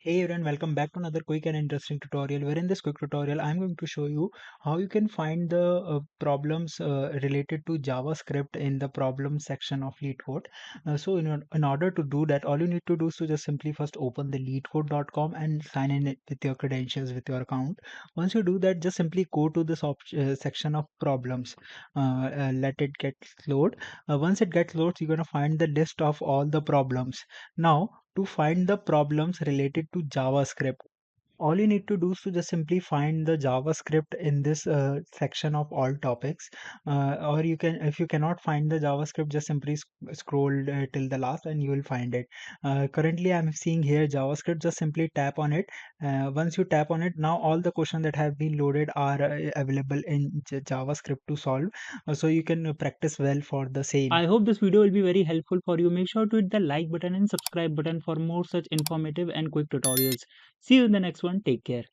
Hey everyone, welcome back to another quick and interesting tutorial. Where in this quick tutorial, I'm going to show you how you can find the problems related to JavaScript in the problem section of LeetCode. In order to do that, all you need to do is to just simply first open the leetcode.com and sign in it with your credentials with your account. Once you do that, just simply go to this section of problems. Let it get load. Once it gets loaded, you're going to find the list of all the problems. Now, to find the problems related to JavaScript, all you need to do is to just simply find the JavaScript in this section of all topics, or you can, if you cannot find the JavaScript, just simply scroll till the last and you will find it. Currently I'm seeing here JavaScript. Just simply tap on it. Once you tap on it, now all the questions that have been loaded are available in JavaScript to solve, so you can practice well for the same. I hope this video will be very helpful for you. Make sure to hit the like button and subscribe button for more such informative and quick tutorials. See you in the next one. Take care.